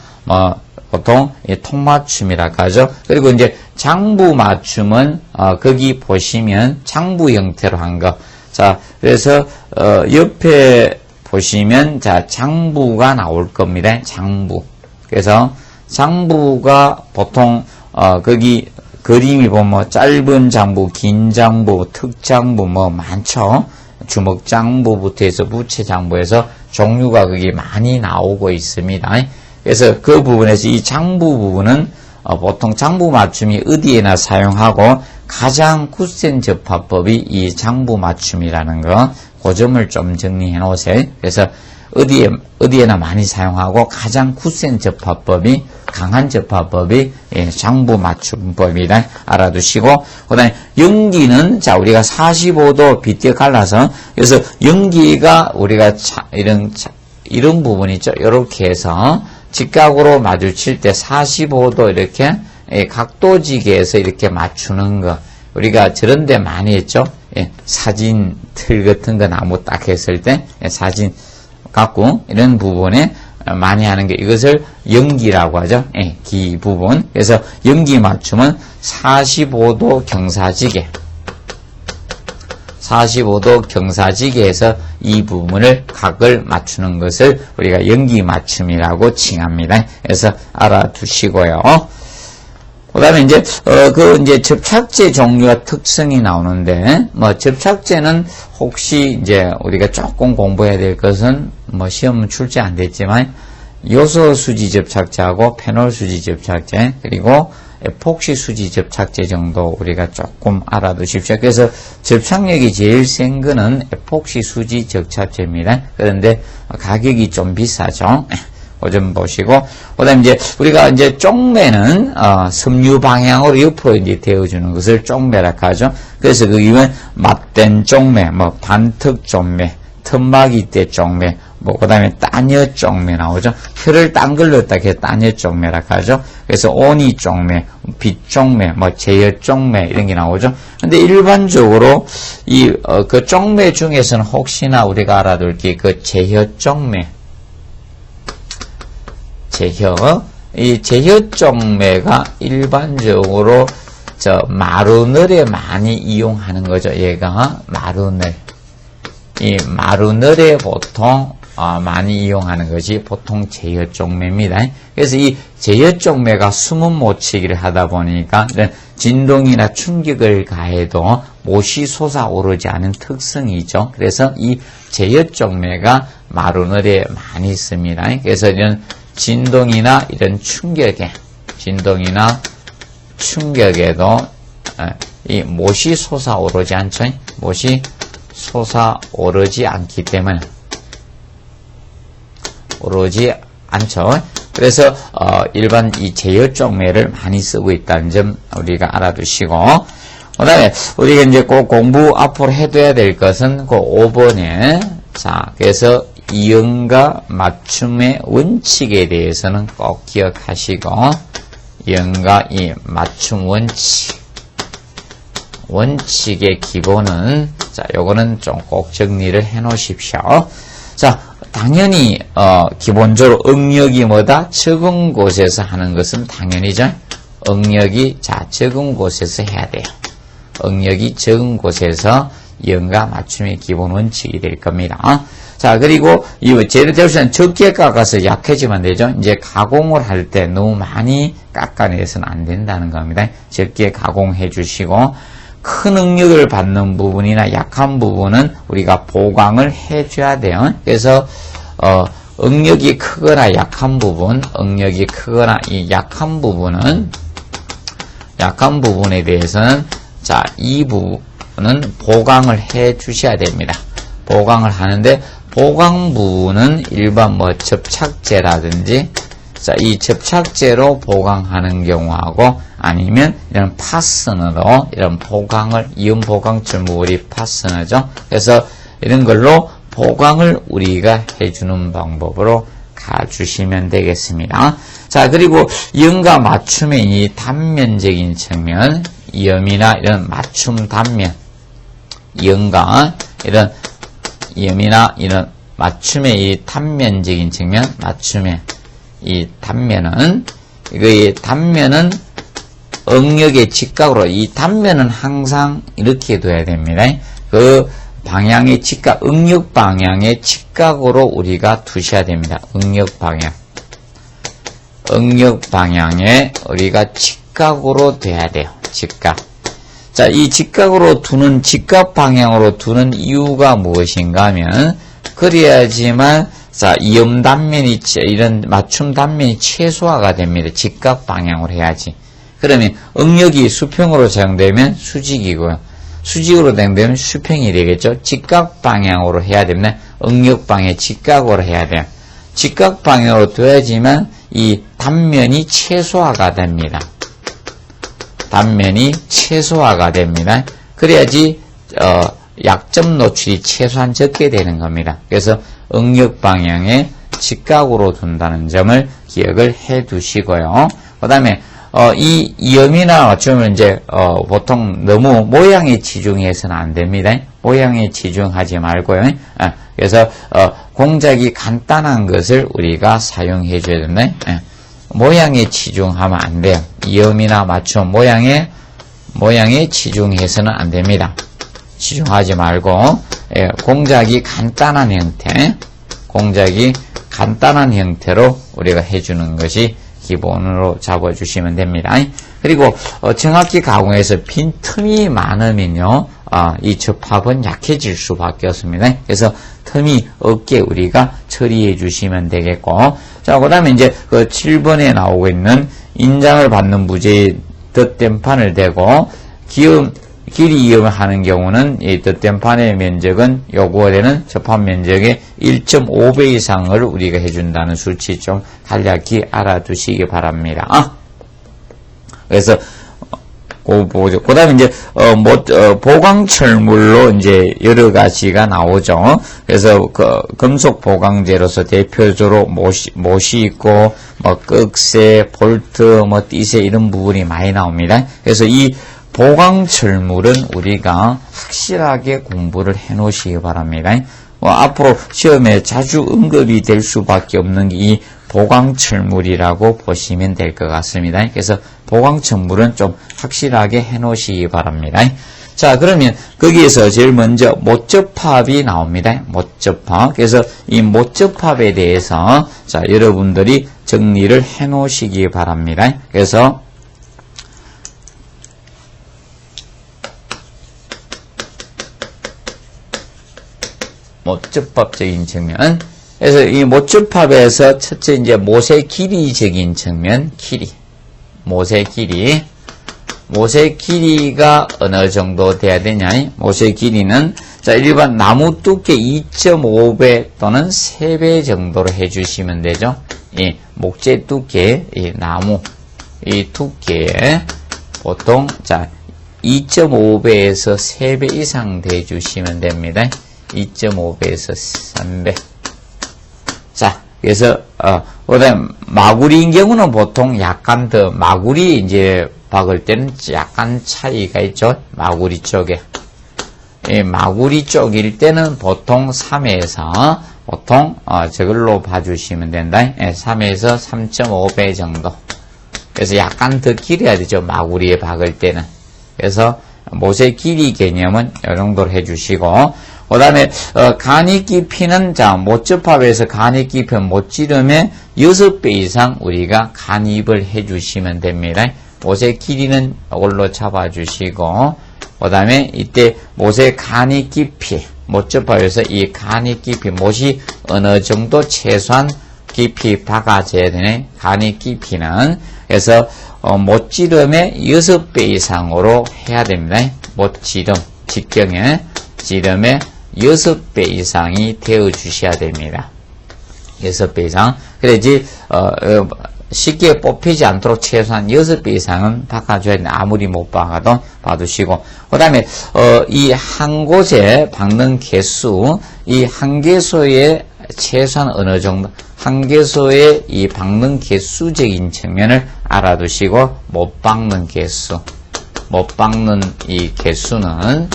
보통 통맞춤이라고 하죠. 그리고 이제 장부 맞춤은 거기 보시면 장부 형태로 한 거. 자, 그래서 옆에 보시면 자 장부가 나올 겁니다. 장부. 그래서 장부가 보통 거기 그림이 보면 짧은 장부, 긴 장부, 특장부 뭐 많죠. 주먹장부부터 해서 부채장부에서 종류가 거기 많이 나오고 있습니다. 그래서 그 부분에서 이 장부 부분은 보통 장부 맞춤이 어디에나 사용하고 가장 굳센 접합법이 이 장부 맞춤이라는 거, 그 점을 좀 정리해 놓으세요. 그래서 어디에나 많이 사용하고 가장 굳센 접합법이, 강한 접합법이 장부 맞춤법이다. 알아두시고, 그 다음에 연기는, 자, 우리가 45도 빗대 갈라서, 그래서 연기가 우리가 이런 부분 있죠. 이렇게 해서 직각으로 마주칠 때 45도 이렇게 각도지게에서 이렇게 맞추는 거. 우리가 저런 데 많이 했죠. 사진 틀 같은 거 나무 딱 했을 때 사진 갖고 이런 부분에 많이 하는 게 이것을 연기라고 하죠. 기 부분. 그래서 연기 맞춤은 45도 경사지게 45도 경사지게에서 이 부분을 각을 맞추는 것을 우리가 연기 맞춤이라고 칭합니다. 그래서 알아두시고요. 그 다음에 이제, 이제 접착제 종류와 특성이 나오는데, 접착제는 혹시 이제 우리가 조금 공부해야 될 것은, 시험 출제 안 됐지만, 요소 수지 접착제하고 페놀 수지 접착제, 그리고 에폭시 수지 접착제 정도 우리가 조금 알아두십시오. 그래서 접착력이 제일 센 거는 에폭시 수지 접착제입니다. 그런데 가격이 좀 비싸죠. 그 점 보시고, 그 다음에 이제, 우리가 이제 쪽매는, 섬유 방향으로 옆으로 이제 되어주는 것을 쪽매라고 하죠. 그래서 그 이후에 맞댄 쪽매, 반특 쪽매, 틈막이 때 쪽매, 그 다음에 따녀 쪽매 나오죠. 혀를 딴 걸로 딱 해서 따녀 쪽매라고 하죠. 그래서 오니 쪽매, 빛 쪽매, 제여 쪽매, 이런 게 나오죠. 근데 일반적으로 그 쪽매 중에서는 혹시나 우리가 알아둘 게 그 제혀 쪽매, 이 제혀 쪽매가 일반적으로 마루늘에 많이 이용하는 거죠. 얘가 마루늘. 이 마루늘에 보통 많이 이용하는 것이 보통 제혀 쪽매입니다. 그래서 이 제혀 쪽매가 숨은 못치기를 하다 보니까 진동이나 충격을 가해도 못이 솟아오르지 않은 특성이죠. 그래서 이 제혀 쪽매가 마루늘에 많이 있습니다. 그래서 이런 진동이나 이런 충격에도 이 못이 솟아오르지 않죠. 못이 솟아오르지 않기 때문에 오르지 않죠. 그래서 일반 이 제여 쪽매를 많이 쓰고 있다는 점 우리가 알아두시고, 그 다음에 우리가 이제 꼭 공부 앞으로 해둬야 될 것은 그 5번에 자, 그래서 이응과 맞춤의 원칙에 대해서는 꼭 기억하시고, 이응과 이 맞춤 원칙의 기본은, 자, 요거는 좀 꼭 정리를 해 놓으십시오. 자, 당연히, 기본적으로 응력이 뭐다? 적은 곳에서 하는 것은 당연히죠. 응력이, 적은 곳에서 해야 돼요. 응력이 적은 곳에서 이응과 맞춤의 기본 원칙이 될 겁니다. 자, 그리고 재료 대우시는 적게 깎아서 약해지면 되죠. 이제 가공을 할 때 너무 많이 깎아내서는 안 된다는 겁니다. 적게 가공해 주시고, 큰 응력을 받는 부분이나 약한 부분은 우리가 보강을 해 줘야 돼요. 그래서 응력이 크거나 약한 부분, 이 약한 부분에 대해서는 자, 이 부분은 보강을 해 주셔야 됩니다. 보강을 하는데, 보강 부분은 일반 접착제라든지, 자, 이 접착제로 보강하는 경우하고, 아니면 이런 파스너로 이런 보강을, 이온 보강점 우리 파스너죠. 그래서 이런 걸로 보강을 우리가 해주는 방법으로 가주시면 되겠습니다. 자, 그리고 이음과 맞춤의 이 단면적인 측면, 이음이나 이런 맞춤 단면, 이음과 이런 이음이나 이런 맞춤의 이 단면적인 측면, 맞춤의 이 단면은, 이 단면은 응력의 직각으로, 이 단면은 항상 이렇게 둬야 됩니다. 그 방향의 직각, 응력 방향의 직각으로 우리가 두셔야 됩니다. 응력 방향에 우리가 직각으로 돼야 돼요. 직각. 자, 이 직각 방향으로 두는 이유가 무엇인가 하면, 그래야지만, 자, 이음 단면이, 이런 맞춤 단면이 최소화가 됩니다. 직각 방향으로 해야지. 그러면 응력이 수평으로 사용되면 수직이고요. 수직으로 사용되면 수평이 되겠죠. 직각 방향으로 해야 됩니다. 응역방에 직각으로 해야 돼요. 직각 방향으로 둬야지만 이 단면이 최소화가 됩니다. 단면이 최소화가 됩니다. 그래야지 약점 노출이 최소한 적게 되는 겁니다. 그래서 응역 방향에 직각으로 둔다는 점을 기억을 해 두시고요. 그 다음에 이 이음이나 맞춤은 이제 보통 너무 모양에 치중해서는 안 됩니다. 모양에 치중하지 말고요. 그래서 공작이 간단한 것을 우리가 사용해 줘야 된다. 모양에 치중하면 안 돼요. 이음이나 맞춤 모양에 치중해서는 안 됩니다. 치중하지 말고 공작이 간단한 형태로 우리가 해주는 것이 기본으로 잡아주시면 됩니다. 그리고 정확히 가공해서 빈 틈이 많으면요, 이 접합은 약해질 수밖에 없습니다. 그래서 틈이 없게 우리가 처리해 주시면 되겠고, 자, 그 다음에 이제 그 7번에 나오고 있는 인장을 받는 부재에 덧댄 판을 대고 길이 이음을 하는 경우는 이 덧댄 판의 면적은 요구되는 접합 면적의 1.5배 이상을 우리가 해준다는 수치 좀 간략히 알아두시기 바랍니다. 그래서 그 다음에 이제 보강철물로 이제 여러 가지가 나오죠. 그래서 금속 보강재로서 대표적으로 못이 있고 꺽쇠, 볼트, 띠새 이런 부분이 많이 나옵니다. 그래서 이 보강철물은 우리가 확실하게 공부를 해 놓으시기 바랍니다. 앞으로 시험에 자주 언급이 될 수밖에 없는 이 보강철물이라고 보시면 될 것 같습니다. 그래서 보강철물은 좀 확실하게 해 놓으시기 바랍니다. 자, 그러면 거기에서 제일 먼저 못접합이 나옵니다. 못접합. 그래서 이 못접합에 대해서 자, 여러분들이 정리를 해 놓으시기 바랍니다. 그래서 못접합적인 측면. 그래서 이 못접합에서 첫째 이제 못의 길이적인 측면, 못의 길이가 어느 정도 돼야 되냐? 못의 길이는 자, 일반 나무 두께 2.5배 또는 3배 정도로 해주시면 되죠. 이 목재 두께, 이 나무, 이 두께에 보통 자 2.5배에서 3배 이상 대주시면 됩니다. 2.5배에서 3배. 자, 그래서, 그다음, 마구리인 경우는 보통 약간 더, 마구리 이제 박을 때는 약간 차이가 있죠. 마구리 쪽에. 마구리 쪽일 때는 보통 3에서, 보통, 저걸로 봐주시면 된다. 3에서 3.5배 정도. 그래서 약간 더 길어야 되죠. 마구리에 박을 때는. 그래서, 못의 길이 개념은 이 정도로 해주시고, 그 다음에, 간이 깊이는, 자, 못접합에서 간이 깊이는 못지름의 6배 이상 우리가 간입을 해주시면 됩니다. 못의 길이는 이걸로 잡아주시고, 그 다음에 이때 못의 간이 깊이, 못접합에서 이 간이 깊이, 못이 어느 정도 최소한 깊이 박아져야 되네. 간이 깊이는. 그래서, 못지름의 6배 이상으로 해야 됩니다. 못지름, 직경의 지름의 6배 이상이 되어 주셔야 됩니다. 6배 이상. 그래야지, 쉽게 뽑히지 않도록 최소한 6배 이상은 박아줘야 됩니다. 아무리 못 박아도 봐두시고. 그 다음에, 이 한 곳에 박는 개수, 이 한 개소의 최소한 어느 정도, 한 개소의 이 박는 개수적인 측면을 알아두시고, 못 박는 개수. 못 박는 이 개수는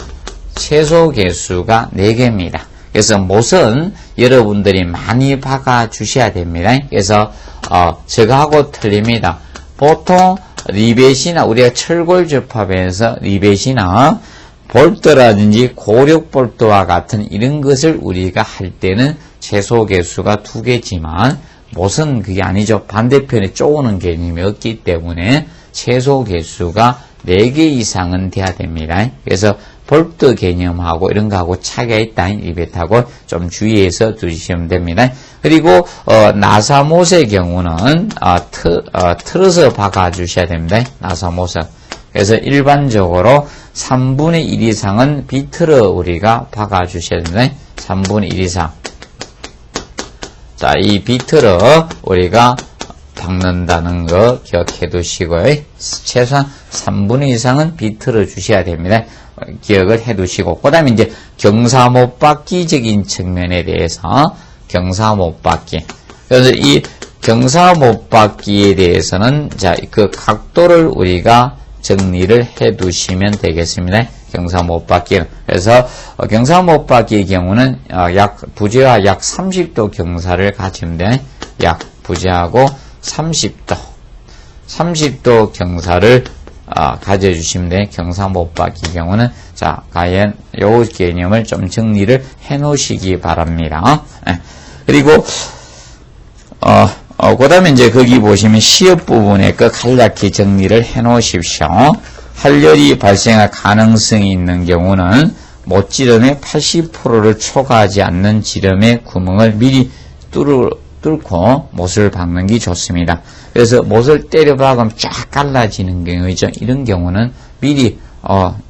최소 개수가 4개입니다. 그래서 못은 여러분들이 많이 박아 주셔야 됩니다. 그래서 저거하고 틀립니다. 보통 리벳이나 우리가 철골 접합에서 리벳이나 볼트라든지 고력 볼트와 같은 이런 것을 우리가 할 때는 최소 개수가 2개지만 못은 그게 아니죠. 반대편에 쪼우는 개념이 없기 때문에 최소 개수가 4개 이상은 돼야 됩니다. 그래서 볼트 개념하고 이런 거하고 차이가 있다. 리벳하고 좀 주의해서 두시면 됩니다. 그리고 나사못의 경우는 틀어서 박아 주셔야 됩니다. 나사못은. 그래서 일반적으로 3분의 1 이상은 비틀어 우리가 박아 주셔야 됩니다. 3분의 1 이상 자, 이 비틀어 우리가 박는다는 거 기억해 두시고요. 최소한 3분의 이상은 비틀어 주셔야 됩니다. 기억을 해 두시고, 그 다음에 이제 경사 못 받기적인 측면에 대해서 경사 못 받기. 그래서 이 경사 못 받기에 대해서는 자, 그 각도를 우리가 정리를 해 두시면 되겠습니다. 경사 못 받기는. 그래서 경사 못 받기의 경우는 부재와 약 30도 경사를 가지면 돼. 약 부재하고 30도 경사를 가져주시면 돼. 경사 못 받기 경우는 자, 과연 요 개념을 좀 정리를 해 놓으시기 바랍니다. 그리고 그 다음에 이제 거기 보시면 시업 부분에 그 간략히 정리를 해 놓으십시오. 할열이 발생할 가능성이 있는 경우는 못지름의 80%를 초과하지 않는 지름의 구멍을 미리 뚫고 못을 박는 게 좋습니다. 그래서 못을 때려 박으면 쫙 갈라지는 경우이죠. 이런 경우는 미리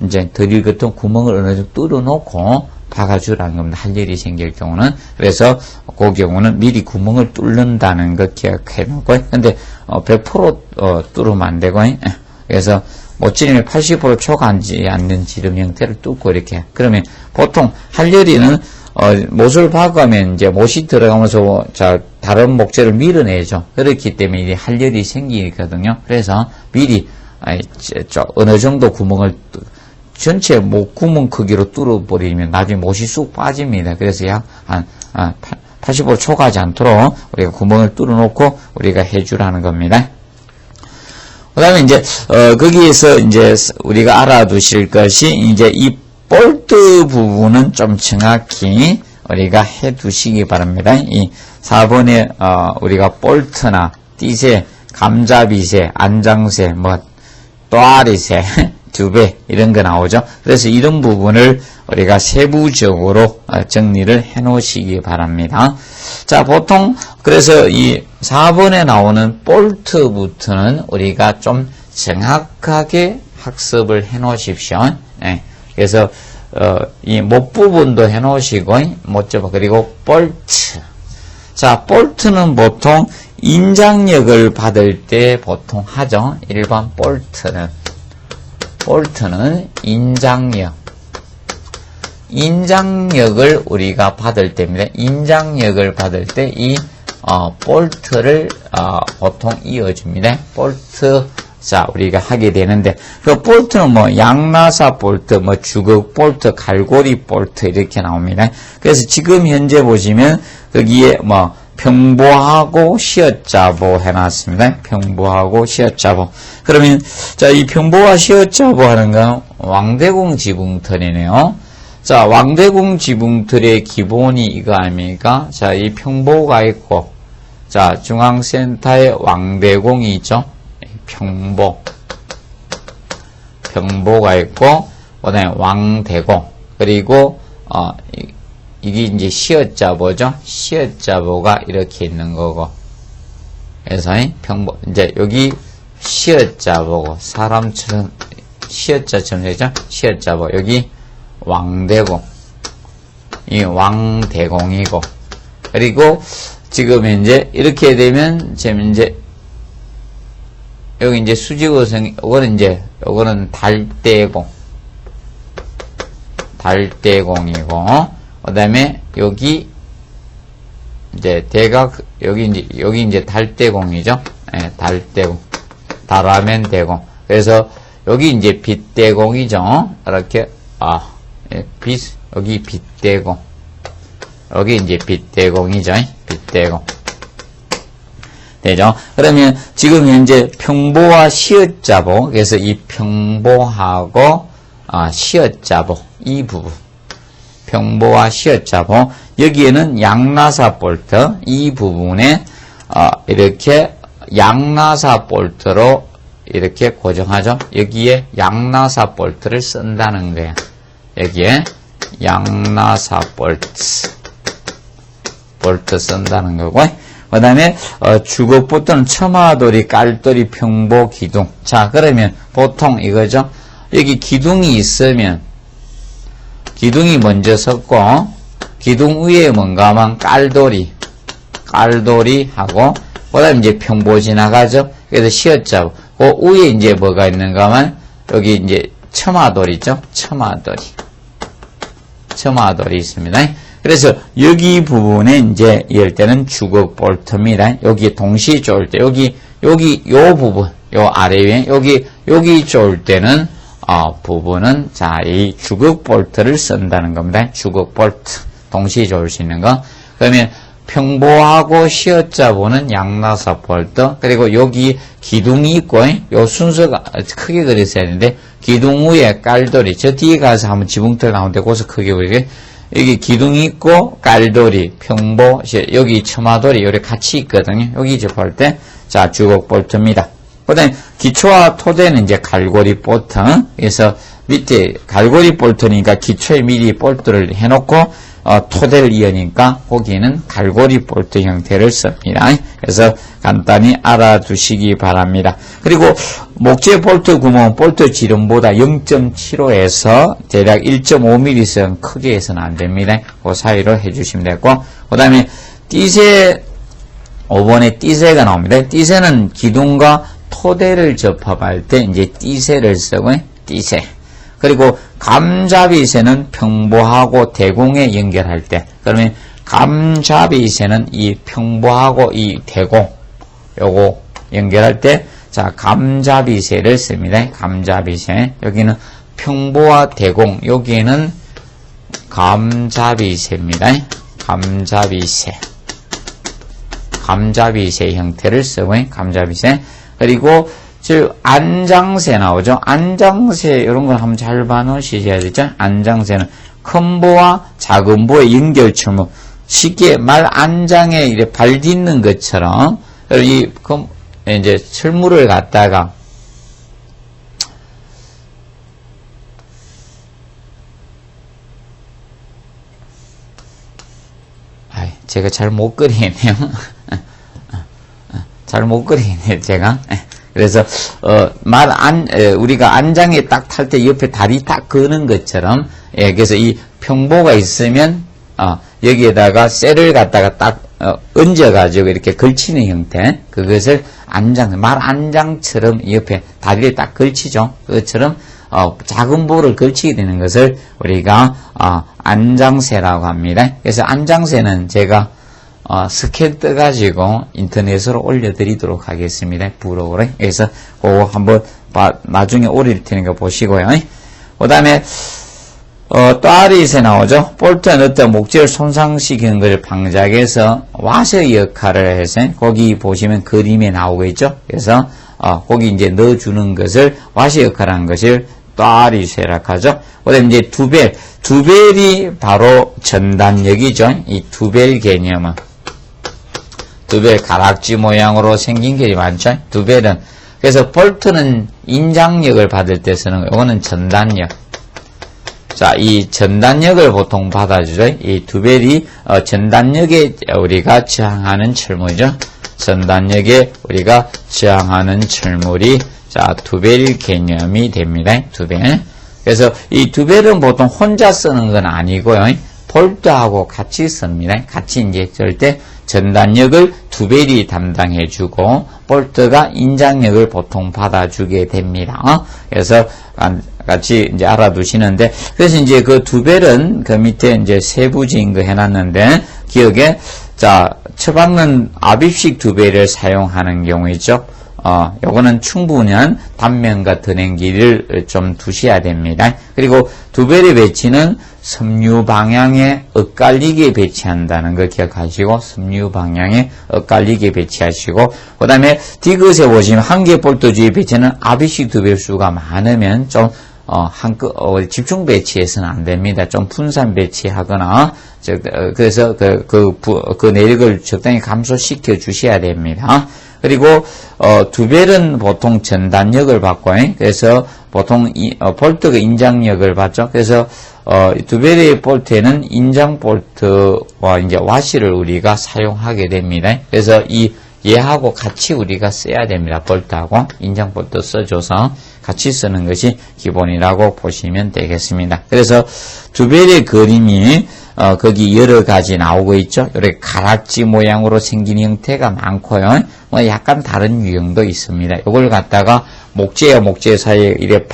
이제 드릴 같은 구멍을 어느 정도 뚫어 놓고 박아주라는 겁니다. 할열이 생길 경우는. 그래서 그 경우는 미리 구멍을 뚫는다는 거 기억해 놓고, 근데 100% 뚫으면 안 되고, 그래서 못지름의 80% 초과하지 않는 지름 형태를 뚫고 이렇게. 그러면 보통 할열이는 못을 박으면 이제 못이 들어가면서 자, 다른 목재를 밀어내죠. 그렇기 때문에 이제 할열이 생기거든요. 그래서 미리 어느 정도 구멍을 전체 못 구멍 크기로 뚫어버리면 나중에 못이 쑥 빠집니다. 그래서 약 한 80% 초과하지 않도록 우리가 구멍을 뚫어놓고 우리가 해주라는 겁니다. 그 다음에 이제 거기에서 이제 우리가 알아두실 것이 이제 이 볼트 부분은 좀 정확히 우리가 해 두시기 바랍니다. 이 4번에 우리가 볼트나 띠새, 감자비새, 안장새, 또아리새, 두배 이런 거 나오죠. 그래서 이런 부분을 우리가 세부적으로 정리를 해 놓으시기 바랍니다. 자, 보통 그래서 이 4번에 나오는 볼트부터는 우리가 좀 정확하게 학습을 해 놓으십시오. 그래서 이 못 부분도 해 놓으시고 못접어 그리고 볼트. 자, 볼트는 보통 인장력을 받을 때 보통 하죠. 일반 볼트는 인장력을 우리가 받을 때입니다. 인장력을 받을 때 이 볼트를 보통 이어줍니다. 볼트. 자, 우리가 하게 되는데, 그 볼트는 양나사 볼트, 주걱 볼트, 갈고리 볼트, 이렇게 나옵니다. 그래서 지금 현재 보시면, 거기에 평보하고 시어자보 해놨습니다. 평보하고 시어자보. 그러면, 자, 이 평보와 시어자보 하는 건 왕대공 지붕틀이네요. 자, 왕대공 지붕틀의 기본이 이거 아닙니까? 자, 이 평보가 있고, 자, 중앙센터에 왕대공이 있죠? 평보가 있고, 그 다음에 왕대공, 그리고, 이게 이제 시어자보죠? 시어자보가 이렇게 있는 거고. 그래서, 이제 여기 시어자보고, 사람처럼, 시어자처럼 되죠? 시어자보. 여기 왕대공. 이 왕대공이고. 그리고, 지금 이제, 이렇게 되면, 지금 이제, 여기 이제 수직어성, 요거는 달대공이고, 그 다음에 여기 이제 여기 이제 달대공이죠. 달대공. 달하면 대공. 그래서 여기 이제 빗대공이죠. 이렇게, 여기 빗대공. 여기 이제 빗대공이죠. 빗대공. 되죠. 그러면 지금 현재 평보와 시어자보, 그래서 이 평보하고 시어자보 이 부분, 평보와 시어자보, 여기에는 양나사 볼트 이 부분에 이렇게 양나사 볼트로 이렇게 고정하죠. 여기에 양나사 볼트를 쓴다는 거예요. 여기에 양나사 볼트 쓴다는 거고. 그 다음에 주걱 볼트는 처마돌이, 깔돌이, 평보, 기둥. 자, 그러면 보통 이거죠. 여기 기둥이 있으면 기둥이 먼저 섰고, 기둥 위에 뭔가 하면 깔돌이 깔돌이하고, 그 다음에 이제 평보 지나가죠. 그래서 시어자, 그 위에 이제 뭐가 있는가 하면, 여기 이제 처마돌이 있죠? 처마돌이 있습니다. 그래서 여기 부분에 이제 이럴 때는 주걱 볼트입니다. 여기 동시에 쪼을 때, 여기 요 부분, 요 아래 위에, 여기 쪼을 때는, 부분은, 자, 이 주걱 볼트를 쓴다는 겁니다. 주걱 볼트. 동시에 쪼을 수 있는 거. 그러면, 평보하고 시어자보는 양나사 볼트, 그리고 여기 기둥이 있고, 요 순서가 크게 그렸어야 되는데, 기둥 위에 깔돌이, 저 뒤에 가서 한번 지붕틀 나오는데, 거기서 크게 그리게, 여기 기둥이 있고, 깔돌이, 평보, 여기 처마돌이, 이렇게 같이 있거든요. 여기 이제 볼 때, 자, 주걱 볼트입니다. 그 다음에 기초와 토대는 이제 갈고리 볼트, 그래서 밑에 갈고리 볼트니까 기초에 미리 볼트를 해놓고, 토대를 이으니까 거기는 갈고리 볼트 형태를 씁니다. 그래서 간단히 알아두시기 바랍니다. 그리고 목재 볼트 구멍 볼트 지름보다 0.75에서 대략 1.5mm 크게 해서는 안 됩니다. 그 사이로 해주시면 되고, 그 다음에 띠새, 5번에 띠새가 나옵니다. 띠새는 기둥과 토대를 접합할 때 이제 띠새를 쓰고, 띠새. 그리고 감잡이새는 평보하고 대공에 연결할 때, 그러면 감잡이새는 이 평보하고 이 대공, 요거 연결할 때, 자, 감잡이새를 씁니다. 감잡이새. 여기는 평보와 대공, 여기에는 감잡이새입니다. 감잡이새 형태를 쓰고, 감잡이새. 그리고 즉 안장새 나오죠. 안장새 이런 걸 한번 잘 봐놓으셔야 되죠. 안장새는 큰 보와 작은 보의 연결철무, 쉽게 말 안장에 이렇게 발 딛는 것처럼 이 이제 철무를 갖다가 제가 잘 못 그리네요. 잘 못 그리네요, 제가. 그래서 우리가 안장에 딱 탈 때 옆에 다리 딱 거는 것처럼, 그래서 이 평보가 있으면 여기에다가 쇠를 갖다가 딱 얹어가지고 이렇게 걸치는 형태, 그것을 말 안장처럼 옆에 다리를 딱 걸치죠. 그것처럼 작은 보를 걸치게 되는 것을 우리가 안장새라고 합니다. 그래서 안장새는 제가 스캔 떠가지고 인터넷으로 올려드리도록 하겠습니다. 블로그로. 그래서 그거 한번 나중에 올릴 테니까 보시고요. 그 다음에 또아리새 나오죠. 볼트는 어떤 목재를 손상시키는 것을 방지해서 와셔 역할을 해서 거기 보시면 그림에 나오겠죠. 그래서 거기 이제 넣어주는 것을 와셔 역할하는 것을 또아리새라고 하죠. 그 다음에 이제 두벨이 바로 전단역이죠. 이 두벨 개념은 두벨 가락지 모양으로 생긴 게 많죠. 두벨은 그래서 볼트는 인장력을 받을 때 쓰는 거. 이거는 전단력. 자, 이 전단력을 보통 받아주죠. 이 두벨이 전단력에 우리가 저항하는 철물이죠. 전단력에 우리가 저항하는 철물이 자 두벨 개념이 됩니다. 두벨. 그래서 이 두벨은 보통 혼자 쓰는 건 아니고요. 볼트하고 같이 씁니다. 같이 이제 쓸 때 전단력을 두벨이 담당해주고 볼트가 인장력을 보통 받아주게 됩니다. 그래서 같이 이제 알아두시는데, 그래서 이제 그 두벨은 그 밑에 이제 세부지인 거 해놨는데, 기억에, 자, 처박는 압입식 두벨을 사용하는 경우이죠. 요거는 충분한 단면과 드냉기를 좀 두셔야 됩니다. 그리고 두벨의 배치는 섬유 방향에 엇갈리게 배치한다는 걸 기억하시고, 섬유 방향에 엇갈리게 배치하시고, 그 다음에 디귿에 보시면 한개 볼트 주의 배치는 압입식 두벨 수가 많으면 좀 집중 배치해서는 안 됩니다. 좀 분산 배치하거나, 그래서 그 내력을 적당히 감소시켜 주셔야 됩니다. 그리고 두벨은 보통 전단력을 받고, 그래서 보통 볼트가 인장력을 받죠. 그래서 두벨의 볼트에는 인장 볼트와 이제 와시를 우리가 사용하게 됩니다. 그래서 얘하고 같이 우리가 써야 됩니다. 볼트하고 인장 볼트 써줘서 같이 쓰는 것이 기본이라고 보시면 되겠습니다. 그래서 두벨의 그림이 거기 여러 가지 나오고 있죠. 이렇게 가락지 모양으로 생긴 형태가 많고요. 뭐 약간 다른 유형도 있습니다. 이걸 갖다가 목재와 목재 사이에 이렇게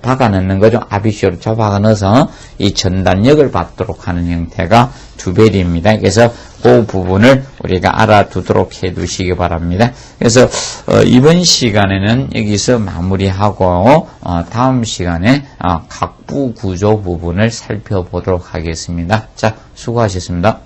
박아 넣는 거죠. 아비쇼로 박아 넣어서 이 전단력을 받도록 하는 형태가 두벨입니다. 그래서 그 부분을 우리가 알아두도록 해 두시기 바랍니다. 그래서 이번 시간에는 여기서 마무리하고 다음 시간에 각부 구조 부분을 살펴보도록 하겠습니다. 자, 수고하셨습니다.